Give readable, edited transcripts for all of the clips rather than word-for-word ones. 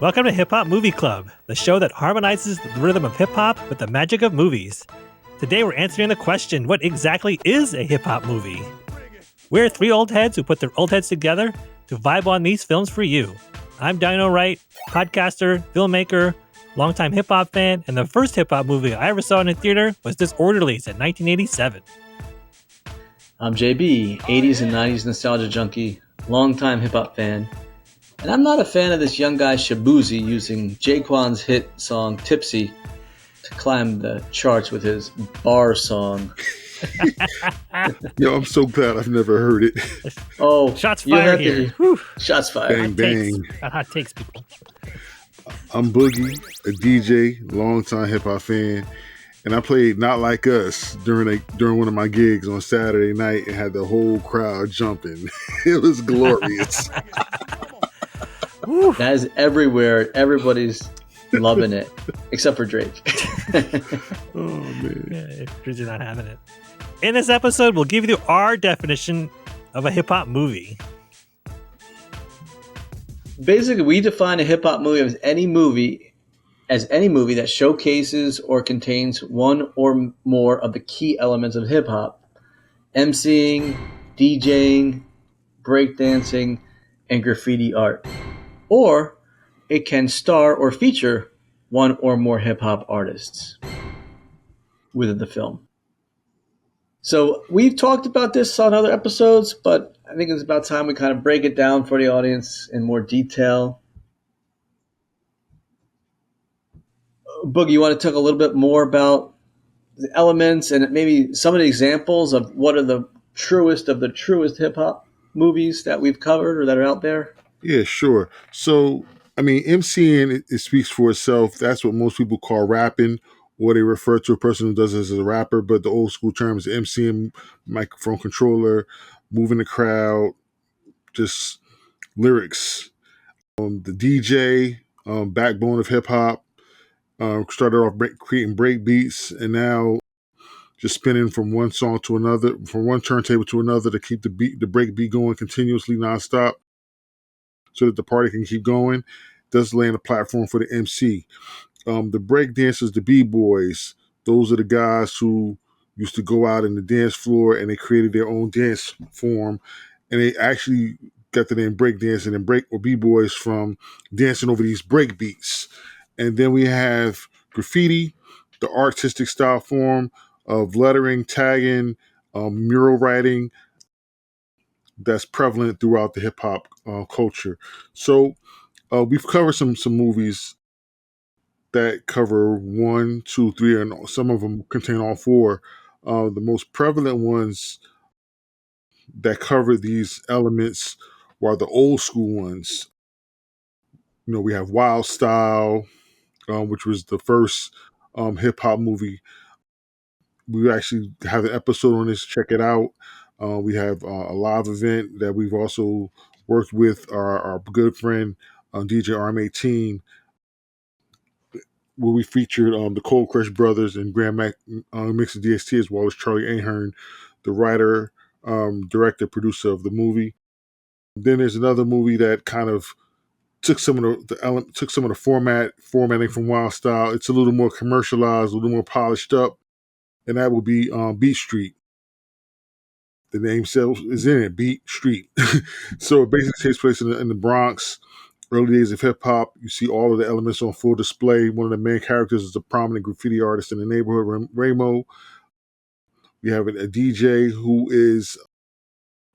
Welcome to Hip Hop Movie Club, the show that harmonizes the rhythm of hip hop with the magic of movies. Today we're answering the question, what exactly is a hip hop movie? We're three old heads who put their old heads together to vibe on these films for you. I'm Dino Wright, podcaster, filmmaker, longtime hip hop fan, and the first hip hop movie I ever saw in a theater was Disorderlies in 1987. I'm JB, 80s and 90s nostalgia junkie, longtime hip hop fan. And I'm not a fan of this young guy Shabuzi using Jaquan's hit song Tipsy to climb the charts with his bar song. Yo, I'm so glad I've never heard it. Oh, shots fired here. Shots fired. Bang, bang. Hot takes, people. I'm Boogie, a DJ, longtime hip hop fan, and I played Not Like Us during one of my gigs on Saturday night and had the whole crowd jumping. It was glorious. That is everywhere. Everybody's loving it, except for Drake. Oh, man. Yeah, Drake's not having it. In this episode, we'll give you our definition of a hip-hop movie. Basically, we define a hip-hop movie as any movie that showcases or contains one or more of the key elements of hip-hop: MCing, DJing, breakdancing, and graffiti art. Or it can star or feature one or more hip-hop artists within the film. So we've talked about this on other episodes, but I think it's about time we kind of break it down for the audience in more detail. Boogie, you want to talk a little bit more about the elements and maybe some of the examples of what are the truest of the truest hip-hop movies that we've covered or that are out there? Yeah, sure. So, I mean, MCing, it speaks for itself. That's what most people call rapping, or they refer to a person who does this as a rapper, but the old school term is MCing, microphone controller, moving the crowd, just lyrics. The DJ, backbone of hip hop, started off creating break beats, and now just spinning from one song to another, from one turntable to another to keep the break beat going continuously nonstop, so that the party can keep going. Does lay on a platform for the MC. The break dancers, the b-boys, those are the guys who used to go out in the dance floor and they created their own dance form, and they actually got the name break dancing and b-boys from dancing over these break beats. And then we have graffiti, the artistic style form of lettering, tagging, mural writing, that's prevalent throughout the hip hop culture. So we've covered some movies that cover 1, 2, 3, and some of them contain all four. The most prevalent ones that cover these elements are the old school ones. You know, we have Wild Style, which was the first hip hop movie. We actually have an episode on this. Check it out. We have a live event that we've also worked with our good friend DJ RM18, where we featured the Cold Crush Brothers and Grand Mac Mix of DST, as well as Charlie Ahern, the writer, director, producer of the movie. Then there's another movie that kind of took some of the formatting from Wild Style. It's a little more commercialized, a little more polished up, and that would be Beat Street. The name is in it, Beat Street. So it basically takes place in the Bronx, early days of hip hop. You see all of the elements on full display. One of the main characters is a prominent graffiti artist in the neighborhood, Ramo. We have a DJ who is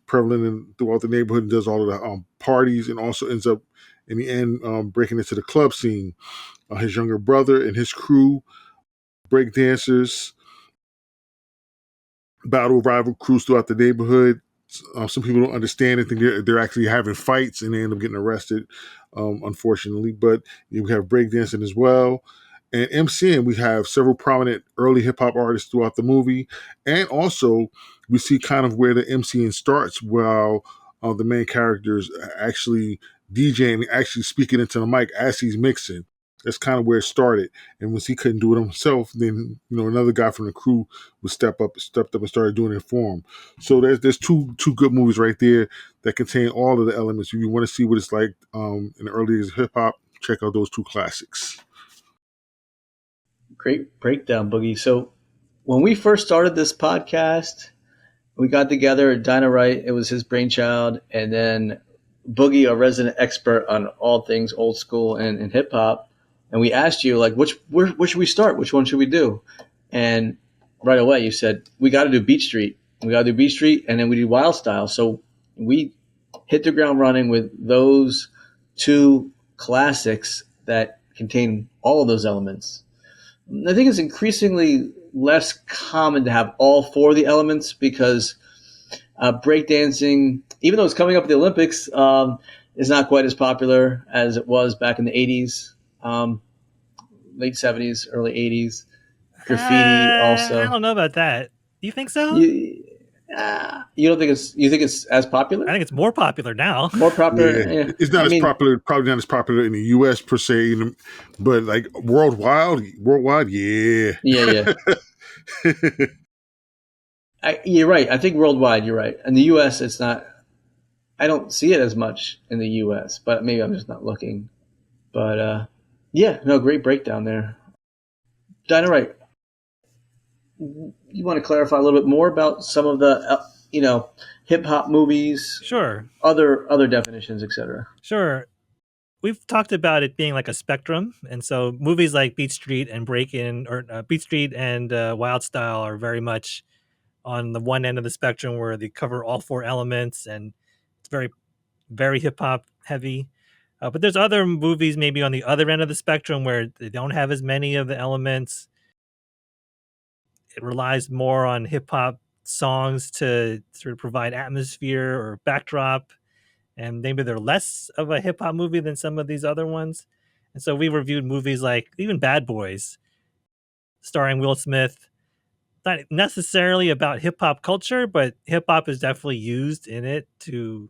prevalent throughout the neighborhood and does all of the parties, and also ends up in the end breaking into the club scene. His younger brother and his crew, break dancers, battle rival crews throughout the neighborhood. Some people don't understand and think they're actually having fights, and they end up getting arrested, unfortunately. But we have breakdancing as well. And MCing, we have several prominent early hip-hop artists throughout the movie. And also, we see kind of where the MCing starts, while the main characters actually DJing, actually speaking into the mic as he's mixing. That's kind of where it started. And once he couldn't do it himself, then another guy from the crew would stepped up and started doing it for him. So there's two good movies right there that contain all of the elements. If you want to see what it's like in the early days of hip hop, check out those two classics. Great breakdown, Boogie. So when we first started this podcast, we got together at Dynamite. It was his brainchild, and then Boogie, a resident expert on all things old school and hip hop, and we asked you like, where should we start? Which one should we do? And right away you said we got to do Beat Street. We got to do Beat Street, and then we do Wild Style. So we hit the ground running with those two classics that contain all of those elements. I think it's increasingly less common to have all four of the elements because breakdancing, even though it's coming up at the Olympics, is not quite as popular as it was back in the 80s, late 70s, early 80s. Graffiti also. I don't know about that. Do you think so? You don't think you think it's as popular? I think it's more popular now. More popular. Yeah. It's not as popular, probably not as popular in the U.S. per se, but like worldwide, yeah. Yeah. You're right. I think worldwide, you're right. In the U.S., it's not. I don't see it as much in the U.S., but maybe I'm just not looking. But great breakdown there. Dynamite, you want to clarify a little bit more about some of the hip hop movies? Sure. Other definitions, etc. Sure. We've talked about it being like a spectrum, and so movies like Beat Street and Breakin' or Beat Street and Wild Style are very much on the one end of the spectrum where they cover all four elements, and it's very, very hip hop heavy. But there's other movies maybe on the other end of the spectrum where they don't have as many of the elements. It relies more on hip hop songs to sort of provide atmosphere or backdrop, and maybe they're less of a hip hop movie than some of these other ones. And so we reviewed movies like even Bad Boys, starring Will Smith. Not necessarily about hip hop culture, but hip hop is definitely used in it to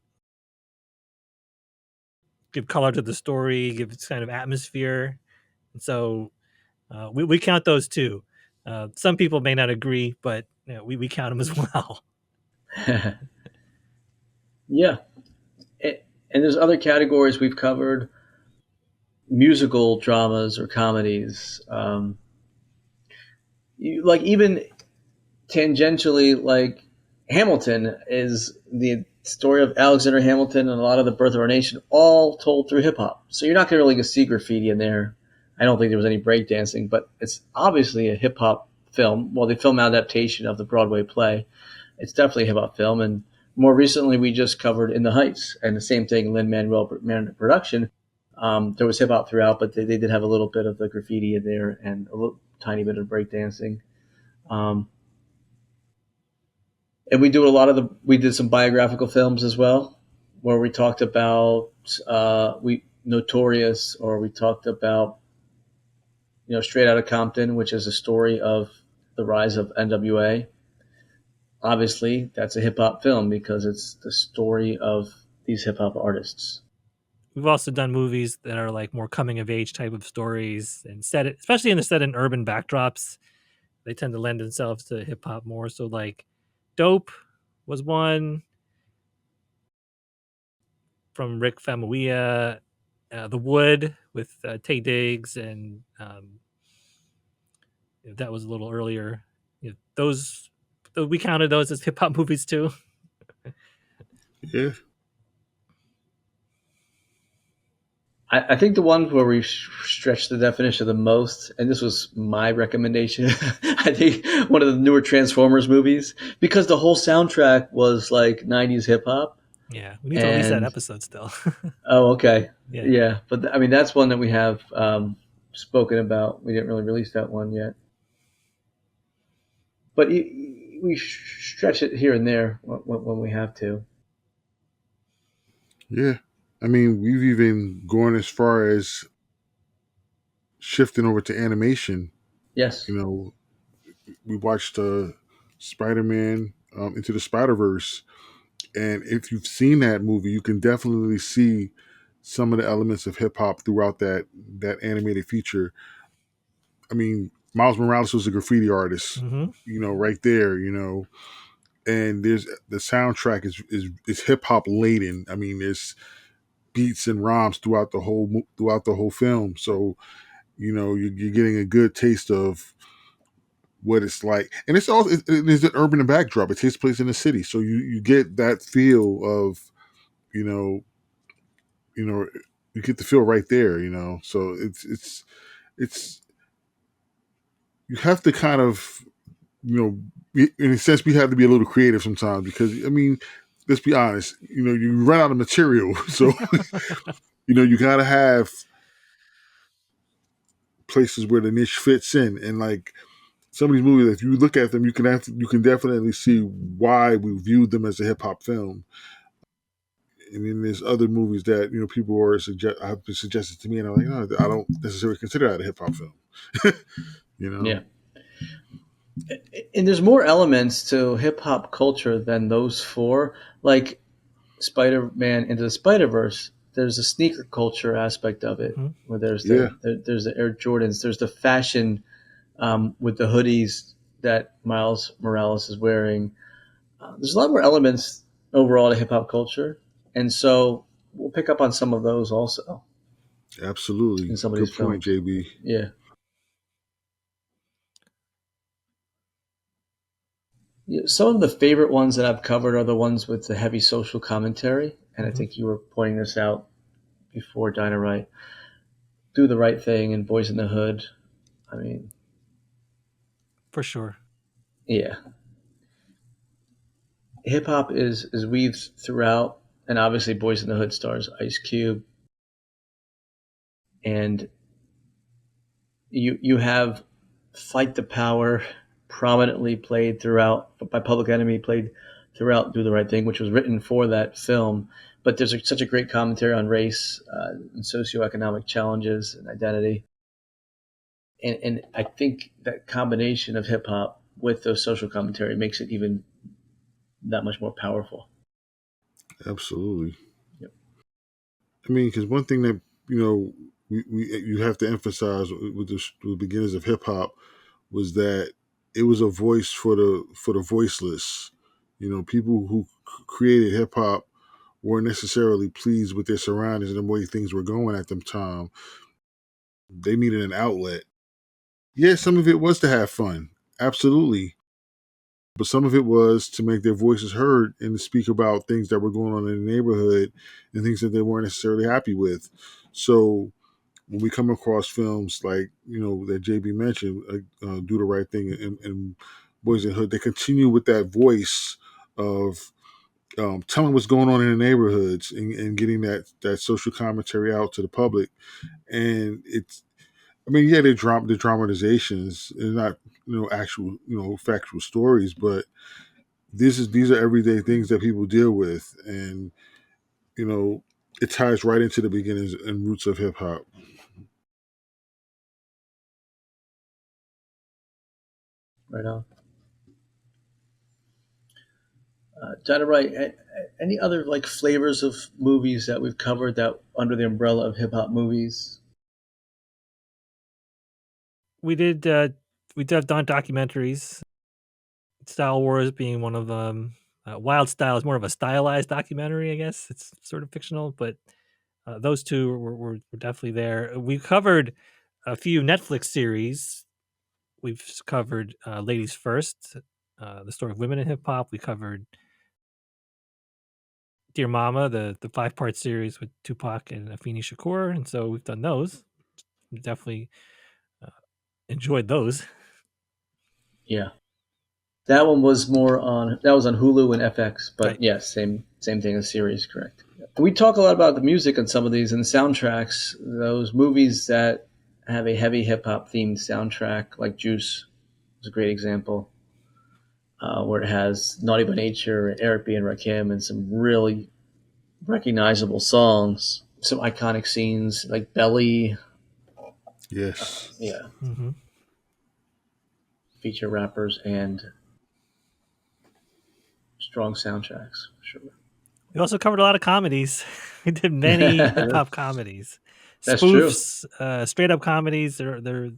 give color to the story, give its kind of atmosphere. And so we count those too. Some people may not agree, but we count them as well. Yeah. And there's other categories we've covered, musical dramas or comedies. Like even tangentially, like Hamilton is the story of Alexander Hamilton and a lot of the birth of our nation, all told through hip hop. So you're not going to really see graffiti in there. I don't think there was any breakdancing, but it's obviously a hip hop film. Well, the film adaptation of the Broadway play. It's definitely a hip hop film. And more recently, we just covered In the Heights, and the same thing, Lin-Manuel Miranda production. There was hip hop throughout, but they did have a little bit of the graffiti in there and a little tiny bit of breakdancing. And we did some biographical films as well, where we talked about Notorious, or we talked about Straight Outta Compton, which is a story of the rise of NWA. Obviously, that's a hip hop film because it's the story of these hip hop artists. We've also done movies that are like more coming of age type of stories and especially in urban backdrops. They tend to lend themselves to hip hop more. So like Dope was one from Rick Famuyiwa, The Wood with Tay Diggs, and that was a little earlier. Those we counted those as hip hop movies too. Yeah. I think the one where we stretched the definition the most, and this was my recommendation, I think one of the newer Transformers movies, because the whole soundtrack was like 90s hip hop. Yeah, we need to release that episode still. Oh, okay. Yeah. But I mean, that's one that we have spoken about. We didn't really release that one yet. But we stretch it here and there when we have to. Yeah. I mean, we've even gone as far as shifting over to animation. Yes. We watched Spider-Man Into the Spider-Verse. And if you've seen that movie, you can definitely see some of the elements of hip hop throughout that animated feature. I mean, Miles Morales was a graffiti artist, Mm-hmm. right there, and there's the soundtrack is hip hop laden. I mean, there's beats and rhymes throughout the whole film. So you're getting a good taste of what it's like, and it's also there's an urban backdrop. It takes place in the city, so you get that feel of you know you know you get the feel right there. So it's you have to kind of in a sense we have to be a little creative sometimes because I mean let's be honest, you run out of material, so you got to have places where the niche fits in, and like some of these movies, if you look at them, you can definitely see why we viewed them as a hip hop film. And then there's other movies that people have been suggested to me, and I'm like, no, I don't necessarily consider that a hip hop film. you know, Yeah. And there's more elements to hip hop culture than those four. Like Spider-Man Into the Spider-Verse, there's a sneaker culture aspect of it, Mm-hmm. where there's yeah, there's the Air Jordans, there's the fashion with the hoodies that Miles Morales is wearing. There's a lot more elements overall to hip hop culture, and so we'll pick up on some of those also absolutely, in some of good these point, films. JB. Yeah. Yeah, some of the favorite ones that I've covered are the ones with the heavy social commentary, and I Mm-hmm. think you were pointing this out before, Dynamite. Do the Right Thing and Boys in the Hood. I mean, For sure. yeah, hip hop is weaved throughout, and obviously Boys in the Hood stars Ice Cube, and you have Fight the Power prominently played throughout by Public Enemy, played throughout Do the Right Thing, which was written for that film. But there's such a great commentary on race and socioeconomic challenges and identity. And I think that combination of hip hop with those social commentary makes it even that much more powerful. Absolutely. Yep. I mean, because one thing that you have to emphasize with the beginnings of hip hop was that it was a voice for the voiceless. People who created hip hop weren't necessarily pleased with their surroundings and the way things were going at the time. They needed an outlet. Yeah, some of it was to have fun, absolutely, but some of it was to make their voices heard and to speak about things that were going on in the neighborhood and things that they weren't necessarily happy with. So when we come across films like that JB mentioned, Do the Right Thing and Boys in the Hood, they continue with that voice of telling what's going on in the neighborhoods and getting that social commentary out to the public. And it's, I mean, yeah, they're dramatizations. They're not actual factual stories, but these are everyday things that people deal with, and you know it ties right into the beginnings and roots of hip hop. Right on. Dynamite, any other like flavors of movies that we've covered that under the umbrella of hip hop movies? We did have done documentaries. Style Wars being one of them. Wild Style is more of a stylized documentary, I guess. It's sort of fictional, but those two were definitely there. We covered a few Netflix series. We've covered Ladies First, the story of women in hip hop. We covered Dear Mama, the 5-part series with Tupac and Afeni Shakur, and so we've done those. We definitely uh, enjoyed those. Yeah, that one was more on that was on Hulu and FX, but Right. yes, same thing as series, correct. We talk a lot about the music on some of these and the soundtracks. Those movies that have a heavy hip hop themed soundtrack, like Juice, is a great example, where it has Naughty by Nature and Eric B and Rakim and some really recognizable songs, some iconic scenes like Belly. Yes. Yeah, Mm-hmm. feature rappers and strong soundtracks, for sure. We also covered a lot of comedies. We did many hip hop comedies, That's true. spoofs, straight up comedies. There are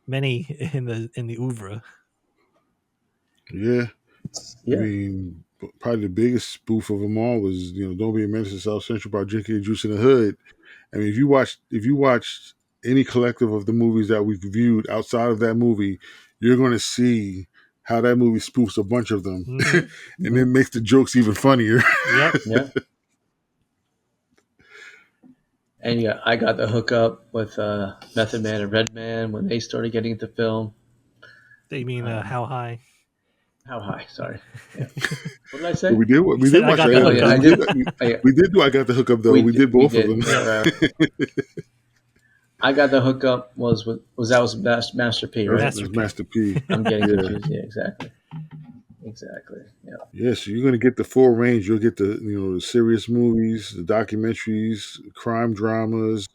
many in the oeuvre. Yeah. Yeah. I mean, probably the biggest spoof of them all was, Don't Be a Menace to South Central by drinking your juice in the hood. I mean, if you watched any collective of the movies that we've viewed outside of that movie, you're going to see how that movie spoofs a bunch of them, and then makes the jokes even funnier. Yep. Yeah. And yeah, I got the hookup with Method Man and Redman when they started getting into film. You mean How High? How high? Sorry. Yeah. What did I say? we did said, watch "I got that. the Oh, yeah, I did. We did do I Got the Hookup though. We did both of them. I got the hookup was Master P, right? Master That's Master P. I'm getting confused. Yeah, exactly. Yeah. Yeah, so you're going to get the full range. You'll get the serious movies, the documentaries, crime dramas,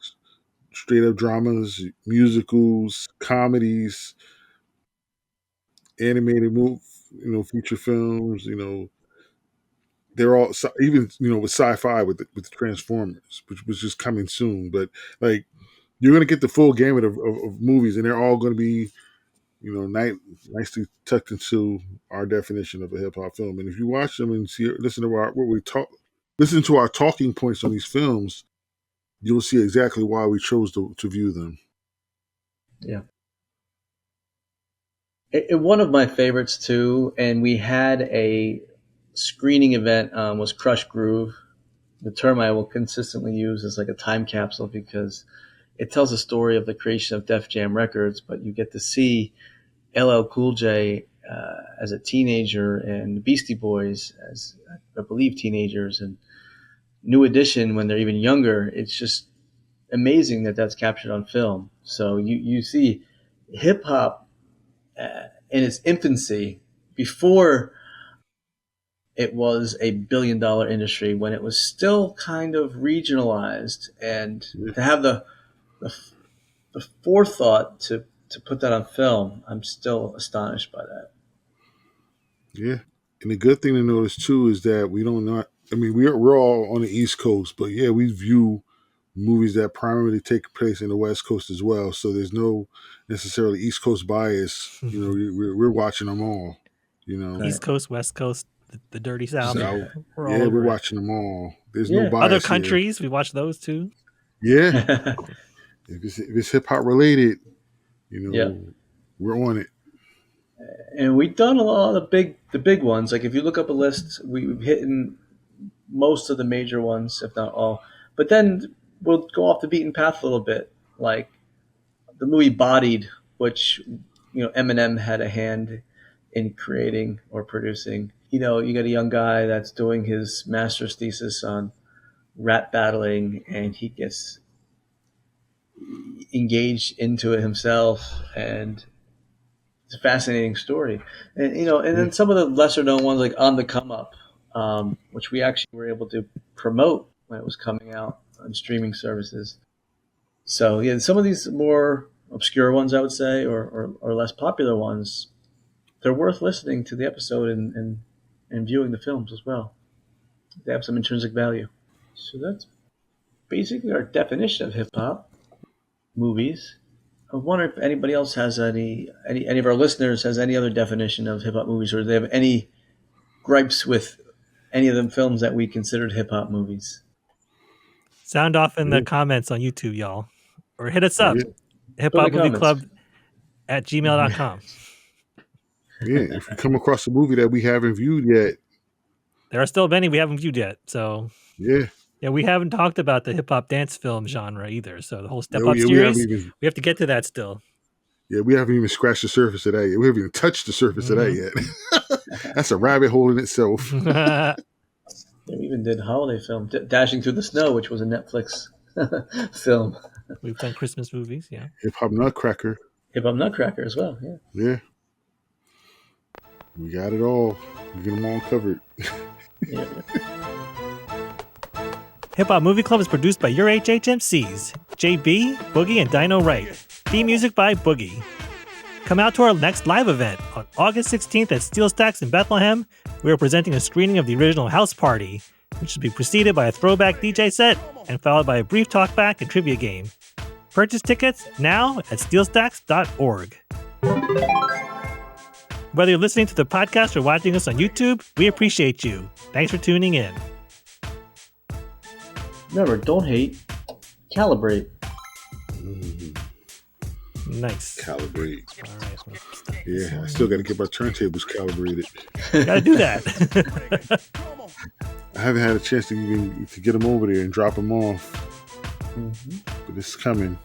straight up dramas, musicals, comedies, animated feature films. They're all even with sci-fi with the Transformers, which was just coming soon. But like you're going to get the full gamut of movies, and they're all going to be nicely tucked into our definition of a hip hop film. And if you watch them and listen to our talking points on these films, you'll see exactly why we chose to view them. Yeah. One of my favorites too, and we had a screening event was Crush Groove. The term I will consistently use is like a time capsule because it tells a story of the creation of Def Jam Records, but you get to see LL Cool J as a teenager and Beastie Boys as, I believe, teenagers, and New Edition when they're even younger. It's just amazing that that's captured on film. So you see hip hop in its infancy before it was a billion-dollar industry, when it was still kind of regionalized, and to have the forethought to put that on film, I'm still astonished by that. Yeah, and the good thing to notice too is that we're all on the East Coast, but yeah, we view movies that primarily take place in the West Coast as well. So there's no necessarily East Coast bias. We're watching them all. East Coast, West Coast, the dirty South. We're all over we're watching them all. There's no bias. Other countries, we watch those too. Yeah. If it's hip hop related, we're on it. And we've done a lot of the big ones. Like if you look up a list, we've hit most of the major ones, if not all. But then we'll go off the beaten path a little bit, like the movie Bodied, which Eminem had a hand in creating or producing. You got a young guy that's doing his master's thesis on rap battling, and he gets engaged into it himself, and it's a fascinating story. And and then some of the lesser known ones, like On the Come Up, which we actually were able to promote when it was coming out on streaming services. So yeah, some of these more obscure ones, I would say, or less popular ones, they're worth listening to the episode and viewing the films as well. They have some intrinsic value. So that's basically our definition of hip hop movies. I wonder if anybody else has any of our listeners has any other definition of hip hop movies, or do they have any gripes with any of the films that we considered hip hop movies. Sound off in the comments on YouTube, y'all, or hit us up, hiphopmovieclub@gmail.com. Yeah, if you come across a movie that we haven't viewed yet, there are still many we haven't viewed yet. So yeah, we haven't talked about the hip hop dance film genre either. So the whole Step Up series, we have to get to that still. Yeah, we haven't even scratched the surface of that yet. We haven't even touched the surface of that yet. That's a rabbit hole in itself. Yeah, we even did holiday film, Dashing Through the Snow, which was a Netflix film. We've done Christmas movies, yeah. Hip Hop Nutcracker. Hip Hop Nutcracker as well, yeah. Yeah. We got it all. We get them all covered. Yeah. Hip Hop Movie Club is produced by your HHMCs, JB, Boogie, and Dino Wright. Theme music by Boogie. Come out to our next live event on August 16th at Steel Stacks in Bethlehem. We are presenting a screening of the original House Party. which will be preceded by a throwback DJ set and followed by a brief talkback and trivia game. Purchase tickets now at steelstacks.org. Whether you're listening to the podcast or watching us on YouTube, we appreciate you. Thanks for tuning in. Remember, don't hate, calibrate. Nice. Calibrate. All right, so Yeah, I still got to get my turntables calibrated. gotta do that. I haven't had a chance to get them over there and drop them off, but it's coming.